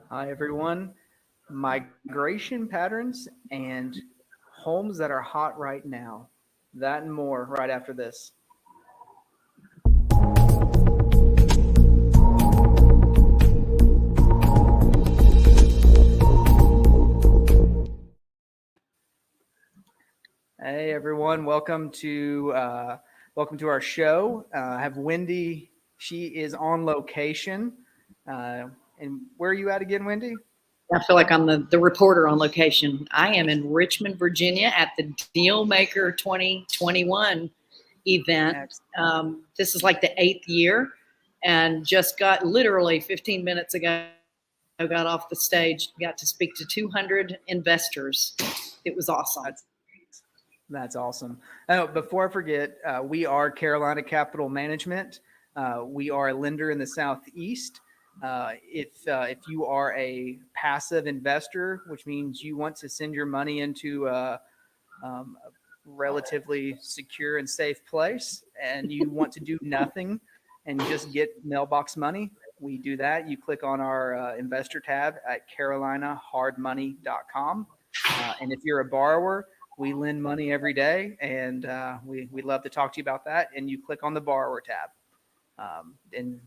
Hi, everyone. Migration patterns and homes that are hot right now. That and more right after this. Hey, everyone. Welcome to our show. I have Wendy. She is on location. And where are you at again, Wendy? I feel like I'm the reporter on location. I am in Richmond, Virginia at the Dealmaker 2021 event. Excellent. This is like the 8th year and just got literally 15 minutes ago, got off the stage, got to speak to 200 investors. It was awesome. That's awesome. Before I forget, we are Carolina Capital Management. We are a lender in the Southeast. If you are a passive investor, which means you want to send your money into a relatively secure and safe place, and you want to do nothing and just get mailbox money, we do that. You click on our investor tab at carolinahardmoney.com. And if you're a borrower, we lend money every day, and we'd love to talk to you about that. And you click on the borrower tab. And,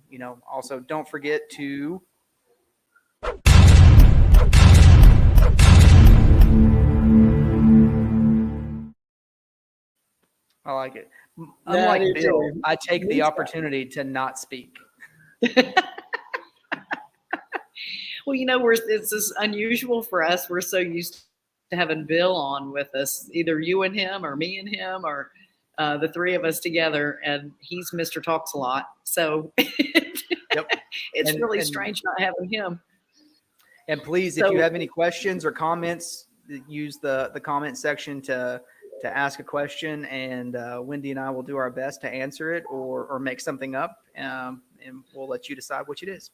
also don't forget to I like it. Unlike Bill, I take the opportunity to not speak. Well, this is unusual for us. We're so used to having Bill on with us, either you and him or me and him or the three of us together, and he's Mr. Talks a lot. So Yep. it's really strange not having him. And please, if you have any questions or comments, use the comment section to ask a question, and Wendy and I will do our best to answer it or make something up, and we'll let you decide which it is.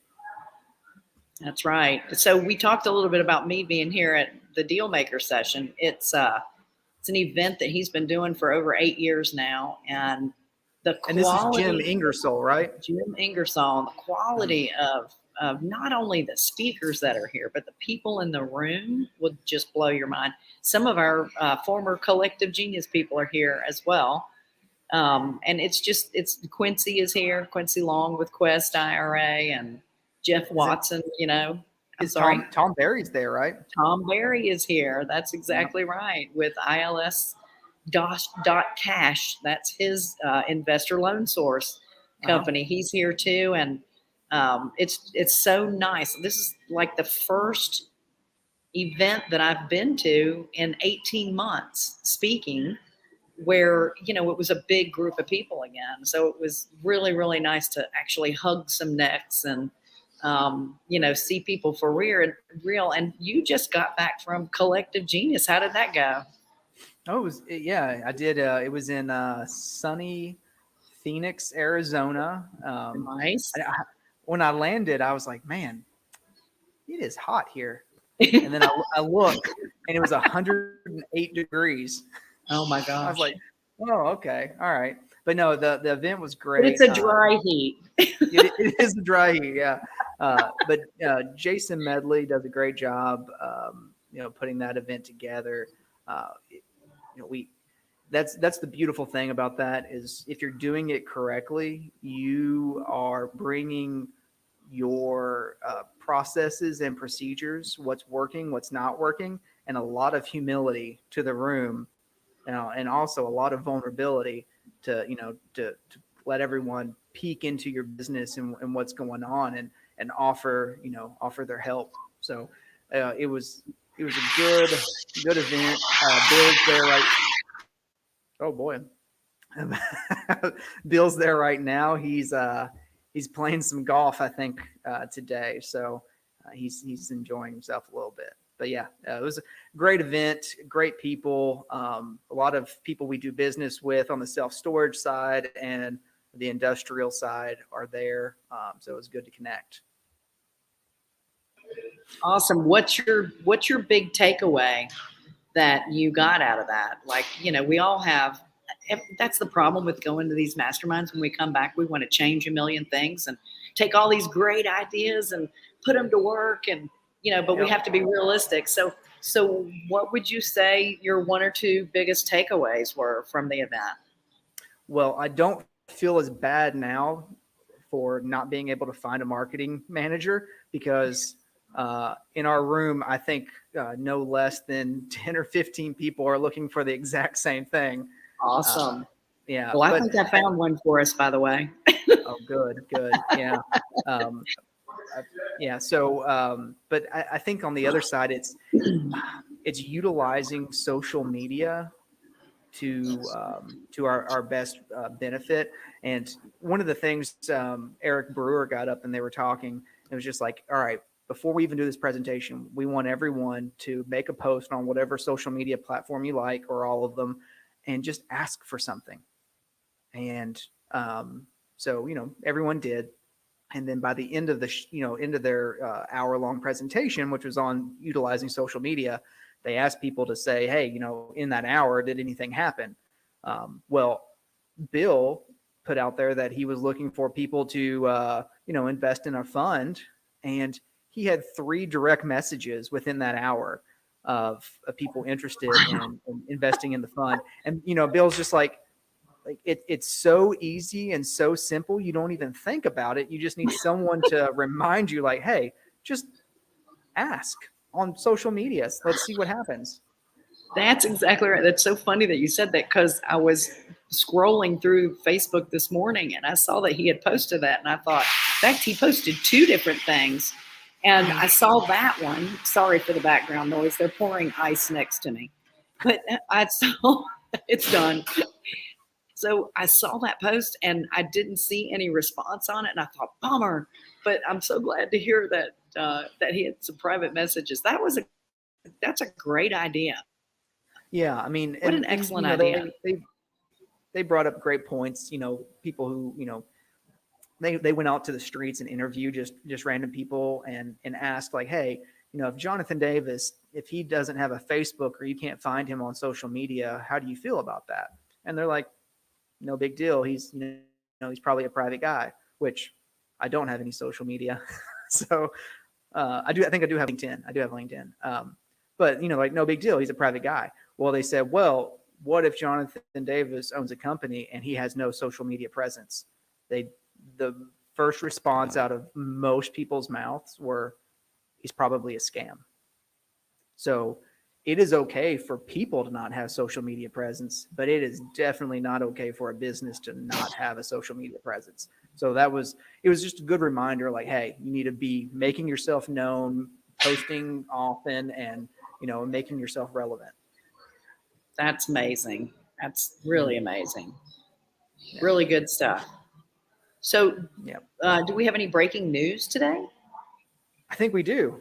That's right. So we talked a little bit about me being here at the Dealmaker session. It's an event that he's been doing for over 8 years now, and the quality. And this is Jim Ingersoll, right? Jim Ingersoll. The quality of not only the speakers that are here, but the people in the room would just blow your mind. Some of our former Collective Genius people are here as well. And it's Quincy is here, Quincy Long with Quest IRA, and Jeff Watson, Tom Berry's there, right? Tom Berry is here. That's exactly right. With ILS.cash. That's his investor loan source company. He's here too. And it's so nice. This is like the first event that I've been to in 18 months speaking where, it was a big group of people again. So it was really, really nice to actually hug some necks and, see people for real. And you just got back from Collective Genius. How did that go? Oh, I did. It was in sunny Phoenix, Arizona. Nice. When I landed, I was like, man, it is hot here. And then I looked, and it was 108 degrees. Oh my gosh. I was like, oh, okay. All right. But no, the event was great. But it's a dry heat. It is a dry heat, yeah. But Jason Medley does a great job, putting that event together. That's the beautiful thing about that is if you're doing it correctly, you are bringing your processes and procedures, what's working, what's not working, and a lot of humility to the room, and also a lot of vulnerability to let everyone peek into your business and what's going on and offer their help. So it was a good event. Bill's there oh boy. Bill's there right now. He's playing some golf, I think, today. So he's enjoying himself a little bit. But yeah, it was a great event, great people, a lot of people we do business with on the self-storage side and the industrial side are there. So it was good to connect. Awesome. What's your big takeaway that you got out of that? Like, we all have, that's the problem with going to these masterminds. When we come back, we want to change a million things and take all these great ideas and put them to work. And, but we Yep. have to be realistic. So what would you say your one or two biggest takeaways were from the event? Well, I don't feel as bad now for not being able to find a marketing manager because in our room, I think no less than 10 or 15 people are looking for the exact same thing. Awesome. Yeah, Well, I but think I found one for us, by the way. oh, good, yeah, um, yeah. So, but I think on the other side, it's utilizing social media to our best benefit. And one of the things Eric Brewer got up and they were talking, it was just like, all right, before we even do this presentation, we want everyone to make a post on whatever social media platform you like or all of them, and just ask for something. And so everyone did. And then by the end of end of their hour-long presentation, which was on utilizing social media, they asked people to say, hey, in that hour, did anything happen? Well, Bill put out there that he was looking for people to invest in a fund, and he had 3 direct messages within that hour of people interested in investing in the fund. And Bill's just like it's so easy and so simple. You don't even think about it. You just need someone to remind you, like, hey, just ask on social media. Let's see what happens. That's exactly right. That's so funny that you said that, because I was scrolling through Facebook this morning and I saw that he had posted that, and I thought, in fact, he posted 2 different things. And I saw that one. Sorry for the background noise. They're pouring ice next to me. But I saw it's done. So I saw that post and I didn't see any response on it, and I thought, bummer. But I'm so glad to hear that that he had some private messages. That's a great idea. Yeah, I mean, What an and excellent idea. they brought up great points. People who they went out to the streets and interviewed just random people and asked, like, hey, if Jonathan Davis, if he doesn't have a Facebook or you can't find him on social media, how do you feel about that? And they're like, no big deal. He's he's probably a private guy, which I don't have any social media. So I think I do have LinkedIn. I do have LinkedIn. But like, no big deal. He's a private guy. Well, they said, well, what if Jonathan Davis owns a company and he has no social media presence? The first response out of most people's mouths were, he's probably a scam. So it is okay for people to not have social media presence, but it is definitely not okay for a business to not have a social media presence. So it was just a good reminder, like, hey, you need to be making yourself known, posting often, and making yourself relevant. That's amazing. That's really amazing. Yeah. Really good stuff. So, Yeah. do we have any breaking news today? I think we do.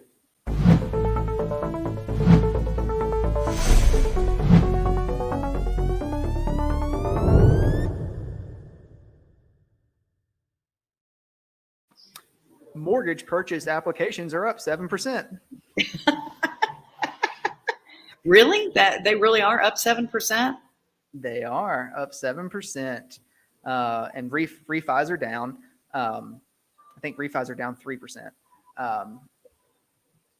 Mortgage purchase applications are up 7%. Really? That they really are up 7%? They are up 7%. And refis are down. I think refis are down 3%.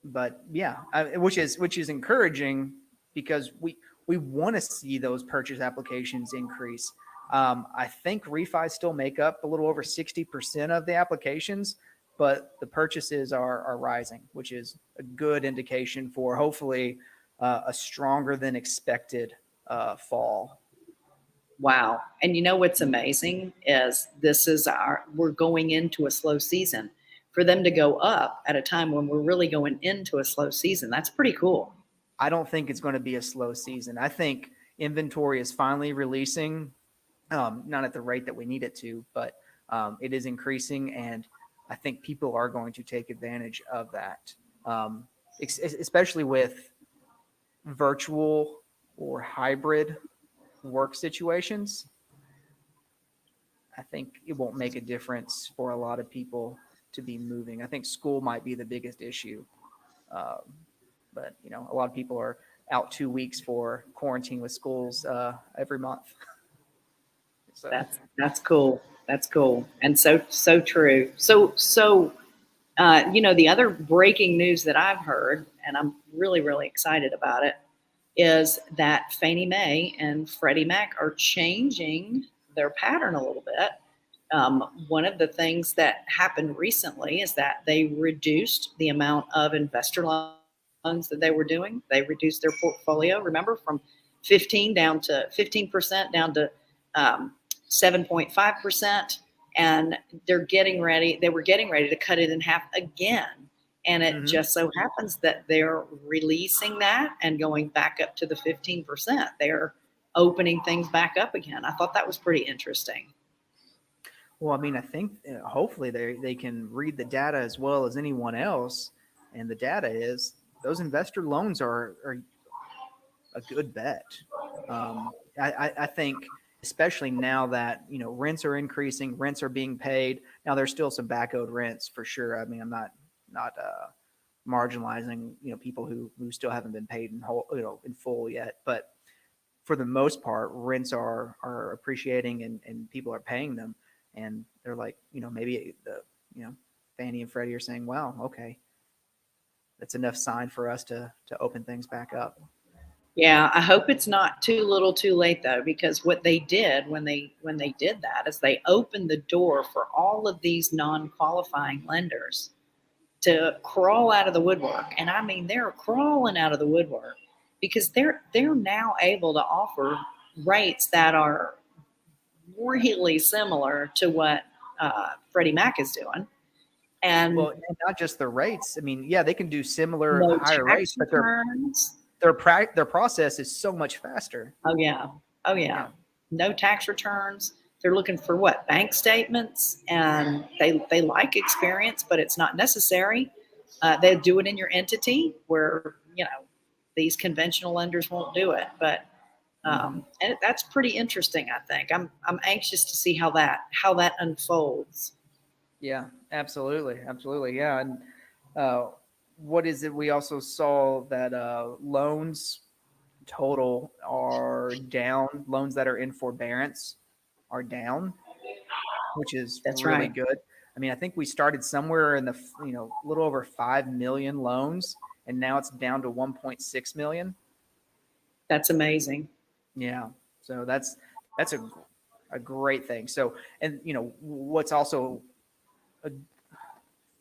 But yeah, which is encouraging, because we want to see those purchase applications increase. I think refis still make up a little over 60% of the applications, but the purchases are rising, which is a good indication for hopefully a stronger than expected fall. Wow. And what's amazing is we're going into a slow season. For them to go up at a time when we're really going into a slow season, that's pretty cool. I don't think it's going to be a slow season. I think inventory is finally releasing, not at the rate that we need it to, but it is increasing, and I think people are going to take advantage of that, especially with virtual or hybrid work situations. I think it won't make a difference for a lot of people to be moving. I think school might be the biggest issue. But a lot of people are out 2 weeks for quarantine with schools every month. So That's cool. That's cool. And so true. So The other breaking news that I've heard, and I'm really, really excited about it, is that Fannie Mae and Freddie Mac are changing their pattern a little bit. One of the things that happened recently is that they reduced the amount of investor loans that they were doing. They reduced their portfolio, remember, from 15% down to 7.5%. And they were getting ready to cut it in half again. And it just so happens that they're releasing that and going back up to the 15%. They're opening things back up again. I thought that was pretty interesting. Well, I mean, I think hopefully they can read the data as well as anyone else. And the data is those investor loans are a good bet. I think, especially now that, rents are increasing, rents are being paid. Now there's still some back owed rents for sure. I mean, I'm not marginalizing, people who still haven't been paid in whole, in full yet. But for the most part, rents are appreciating and people are paying them. And they're like, maybe Fannie and Freddie are saying, wow, okay, that's enough sign for us to open things back up. Yeah, I hope it's not too little too late though, because what they did when they did that is they opened the door for all of these non-qualifying lenders to crawl out of the woodwork. And I mean, they're crawling out of the woodwork because they're now able to offer rates that are really similar to what Freddie Mac is doing. And well, not just the rates. I mean, yeah, they can do similar no higher rates, but their process is so much faster. Oh yeah. No tax returns. They're looking for what? Bank statements, and they like experience, but it's not necessary. They do it in your entity where these conventional lenders won't do it. But and that's pretty interesting. I think I'm anxious to see how that unfolds. Yeah, absolutely, yeah. And what is it? We also saw that loans total are down. Loans that are in forbearance are down, which is That's really right. good. I mean, I think we started somewhere in the little over 5 million loans, and now it's down to 1.6 million. That's amazing. Yeah, so that's a great thing. So, and what's also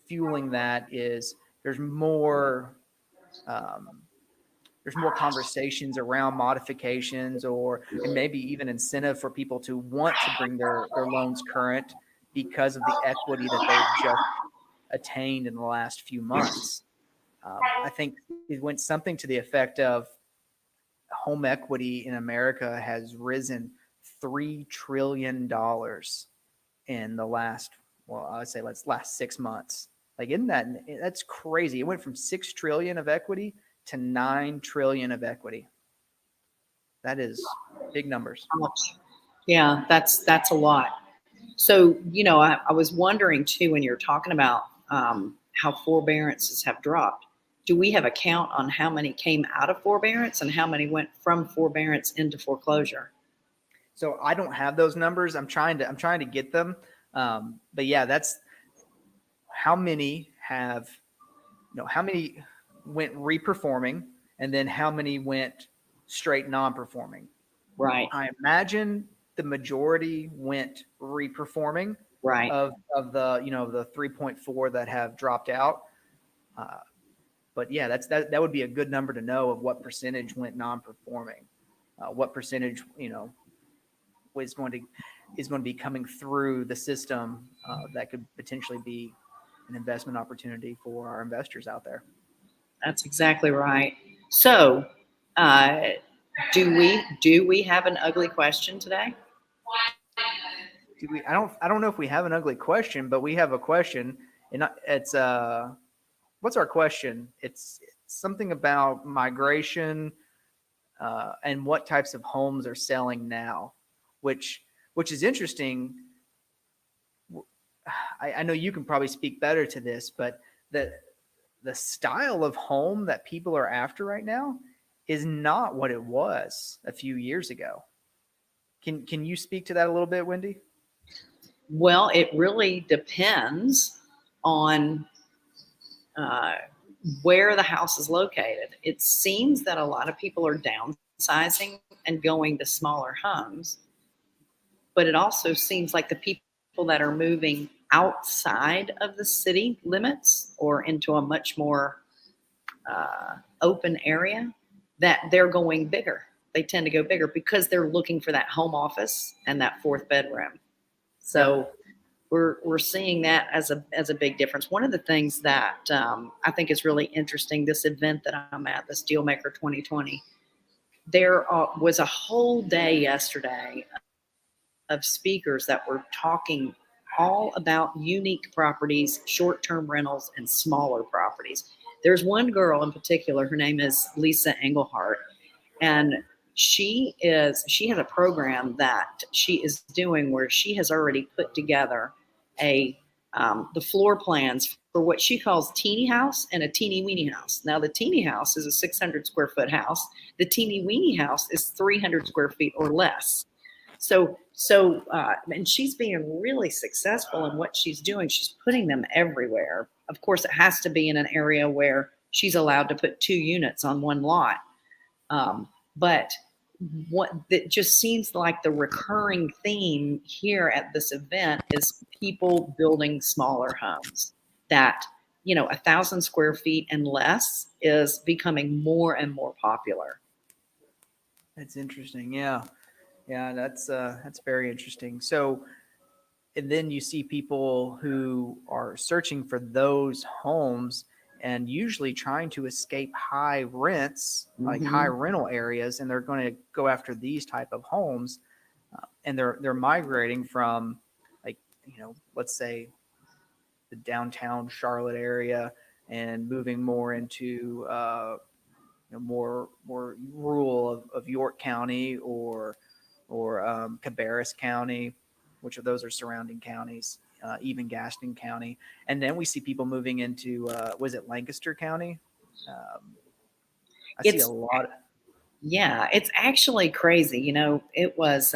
fueling that is there's more conversations around modifications and maybe even incentive for people to want to bring their loans current because of the equity that they've just attained in the last few months. I think it went something to the effect of home equity in America has risen $3 trillion in the last, well, I would say last 6 months. Like, that's crazy. It went from 6 trillion of equity to 9 trillion of equity. That is big numbers. Yeah, that's a lot. So, I was wondering too, when you're talking about how forbearances have dropped, do we have a count on how many came out of forbearance and how many went from forbearance into foreclosure? So I don't have those numbers. I'm trying to get them. But yeah, that's how many how many went reperforming, and then how many went straight non-performing. Right. I imagine the majority went reperforming. Right. Of the the 3.4 that have dropped out. But yeah, that would be a good number to know of what percentage went non-performing. What percentage is going to be coming through the system that could potentially be an investment opportunity for our investors out there. That's exactly right. So, do we have an ugly question today? I don't know if we have an ugly question, but we have a question, and it's what's our question? It's something about migration and what types of homes are selling now, which is interesting. I know you can probably speak better to this, but the style of home that people are after right now is not what it was a few years ago. Can you speak to that a little bit, Wendy? Well, it really depends on uh, where the house is located. It seems that a lot of people are downsizing and going to smaller homes, but it also seems like the people that are moving outside of the city limits or into a much more open area, that they're going bigger. They tend to go bigger because they're looking for that home office and that fourth bedroom. Yep. So we're seeing that as a big difference. One of the things that I think is really interesting, this event that I'm at, the Steelmaker 2020, there was a whole day yesterday of speakers that were talking all about unique properties, short-term rentals, and smaller properties. There's one girl in particular, her name is Lisa Engelhardt, and she has a program that she is doing where she has already put together a the floor plans for what she calls teeny house and a teeny-weeny house. Now, the teeny house is a 600 square foot house. The teeny-weeny house is 300 square feet or less. And she's being really successful in what she's doing. She's putting them everywhere. Of course, it has to be in an area where she's allowed to put 2 units on one lot. But what that just seems like the recurring theme here at this event is people building smaller homes that, 1,000 square feet and less is becoming more and more popular. That's interesting. Yeah. Yeah, that's very interesting. So, and then you see people who are searching for those homes and usually trying to escape high rents, like high rental areas, and they're going to go after these type of homes, and they're migrating from, like, let's say the downtown Charlotte area and moving more into more rural of York County or Cabarrus County, which of those are surrounding counties, even Gaston County. And then we see people moving into, was it Lancaster County? I see a lot. Yeah, it's actually crazy. It was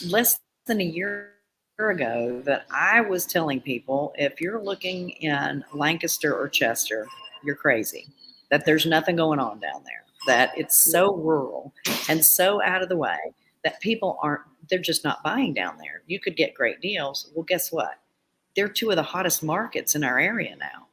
less than a year ago that I was telling people, if you're looking in Lancaster or Chester, you're crazy, that there's nothing going on down there, that it's so rural and so out of the way that they're just not buying down there. You could get great deals. Well, guess what? They're 2 of the hottest markets in our area now.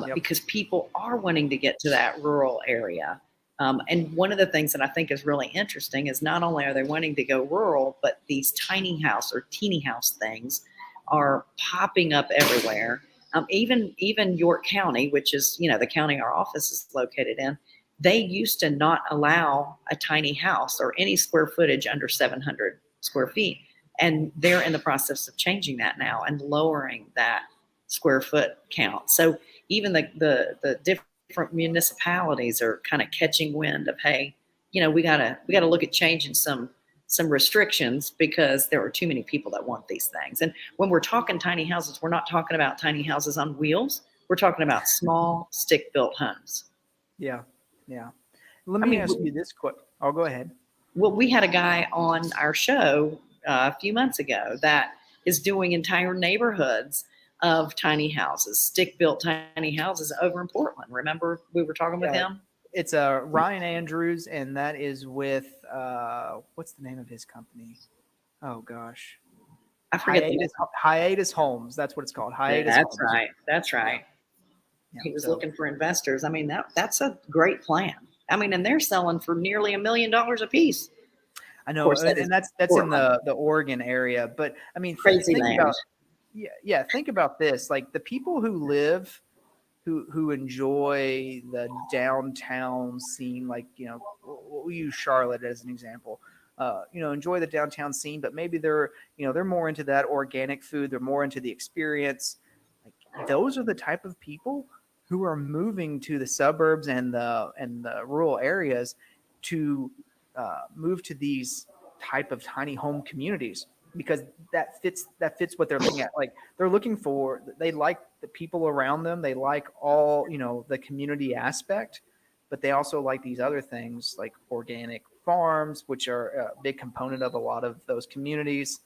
Yep. Because people are wanting to get to that rural area. And one of the things that I think is really interesting is not only are they wanting to go rural, but these tiny house or teeny house things are popping up everywhere. Even York County, which is the county our office is located in, they used to not allow a tiny house or any square footage under 700 square feet, and they're in the process of changing that now and lowering that square foot count. So even the different municipalities are kind of catching wind of, hey, we gotta look at changing some restrictions because there are too many people that want these things. And when we're talking tiny houses, we're not talking about tiny houses on wheels. We're talking about small stick-built homes. Yeah, yeah. Let me ask you this question. I'll go ahead. Well, we had a guy on our show a few months ago that is doing entire neighborhoods of tiny houses, stick-built tiny houses over in Portland. Remember we were talking with him? It's Ryan Andrews, and that is with what's the name of his company? Oh gosh, I forget. Hiatus Homes. That's what it's called. Hiatus. That's Homes. Right. That's right. Yeah, he was looking for investors. I mean, that's a great plan. I mean, and they're selling for nearly $1 million a piece. I know, and that's Portland. In the Oregon area. But I mean, crazy land. Think about this. Like the people who live, who enjoy the downtown scene, like we'll use Charlotte as an example. Enjoy the downtown scene, but maybe they're more into that organic food. They're more into the experience. Like those are the type of people who are moving to the suburbs and the rural areas to move to these type of tiny home communities, because that fits what they're looking at. Like they like the people around them. They like all, the community aspect, but they also like these other things like organic farms, which are a big component of a lot of those communities,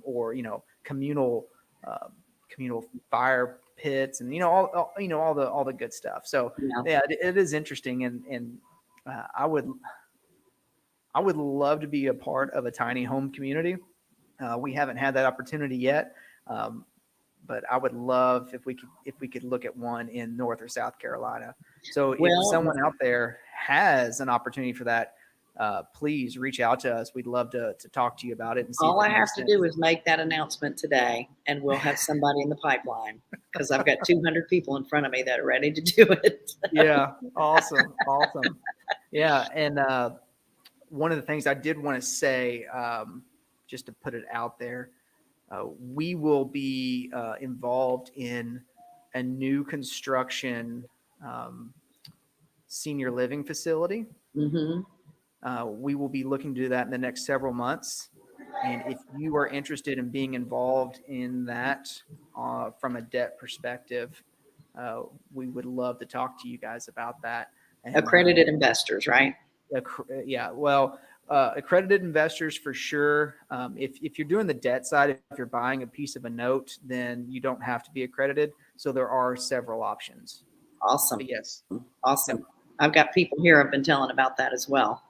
or, communal fire pits and, all the good stuff. So Yeah. yeah, it is interesting. And I would love to be a part of a tiny home community. We haven't had that opportunity yet. But I would love if we could look at one in North or South Carolina. So if someone out there has an opportunity for that, please reach out to us. We'd love to talk to you about it. And see all I have to do is make that announcement today, and we'll have somebody in the pipeline, because I've got 200 people in front of me that are ready to do it. Yeah, awesome. Yeah, and one of the things I did want to say, just to put it out there, we will be involved in a new construction senior living facility. Mm-hmm. We will be looking to do that in the next several months. And if you are interested in being involved in that from a debt perspective, we would love to talk to you guys about that. And, Accredited investors, right? Yeah, well, accredited investors for sure. If you're doing the debt side, if you're buying a piece of a note, then you don't have to be accredited. So there are several options. Awesome. But yes. Awesome. Yep. I've got people here I've been telling about that as well,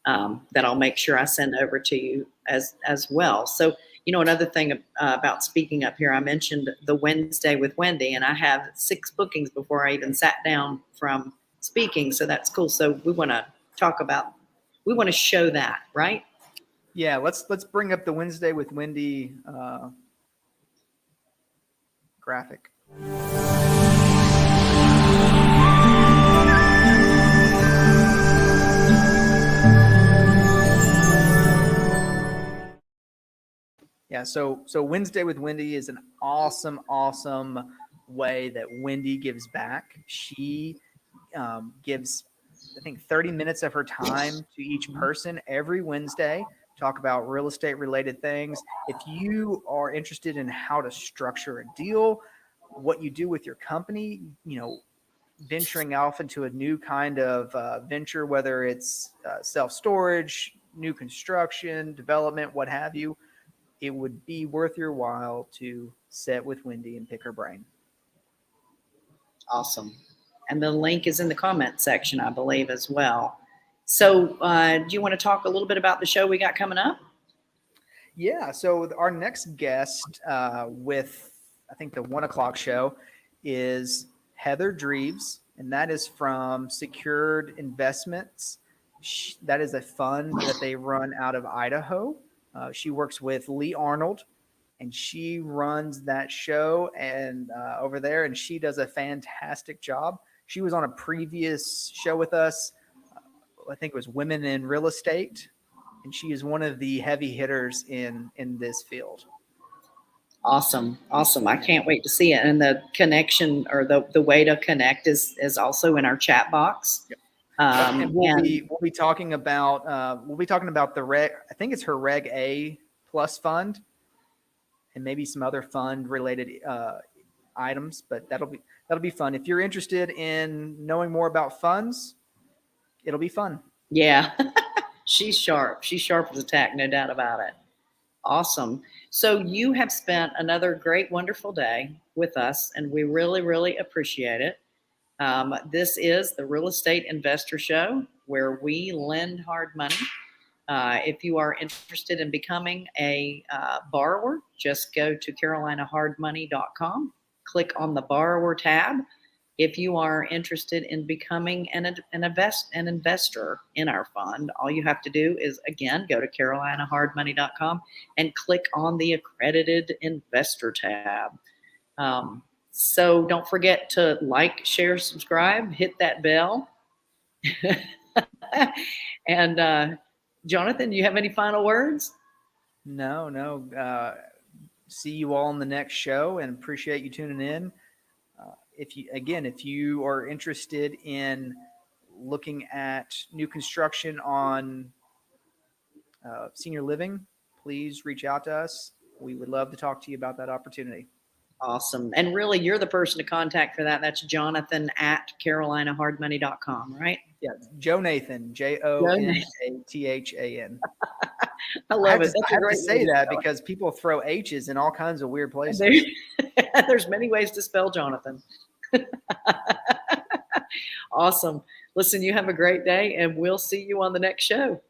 that I'll make sure I send over to you as well. So, another thing about speaking up here, I mentioned the Wednesday with Wendy, and I have 6 bookings before I even sat down from speaking. So that's cool. So we want to show that, right? Yeah, let's bring up the Wednesday with Wendy graphic. Yeah, so Wednesday with Wendy is an awesome way that Wendy gives back. She gives, I think, 30 minutes of her time to each person every Wednesday, talk about real estate related things. If you are interested in how to structure a deal, what you do with your company, venturing off into a new kind of venture, whether it's self-storage, new construction, development, what have you, it would be worth your while to sit with Wendy and pick her brain. Awesome. And the link is in the comment section, I believe, as well. So do you want to talk a little bit about the show we got coming up? Yeah. So our next guest with, I think, the 1:00 show is Heather Dreves, and that is from Secured Investments. That is a fund that they run out of Idaho. She works with Lee Arnold, and she runs that show and over there, and she does a fantastic job. She was on a previous show with us. I think it was Women in Real Estate, and she is one of the heavy hitters in this field. Awesome. I can't wait to see it. And the connection, or the way to connect is also in our chat box. Yep. And we'll be talking about the Reg. I think it's her Reg A plus fund, and maybe some other fund related items. But that'll be fun. If you're interested in knowing more about funds, it'll be fun. Yeah, she's sharp. She's sharp as a tack, no doubt about it. Awesome. So you have spent another great, wonderful day with us, and we really, really appreciate it. This is the Real Estate Investor Show, where we lend hard money. If you are interested in becoming a borrower, just go to carolinahardmoney.com, click on the borrower tab. If you are interested in becoming an investor in our fund, all you have to do is, again, go to carolinahardmoney.com and click on the Accredited Investor tab. So don't forget to like, share, subscribe, hit that bell. And Jonathan, do you have any final words? No. See you all in the next show, and appreciate you tuning in. If you are interested in looking at new construction on senior living, please reach out to us. We would love to talk to you about that opportunity. Awesome. And really, you're the person to contact for that. That's Jonathan at carolinahardmoney.com, right? Yeah, Joe Nathan, JONATHAN. I love it. I have to say that because people throw H's in all kinds of weird places. There's many ways to spell Jonathan. Awesome. Listen, you have a great day, and we'll see you on the next show.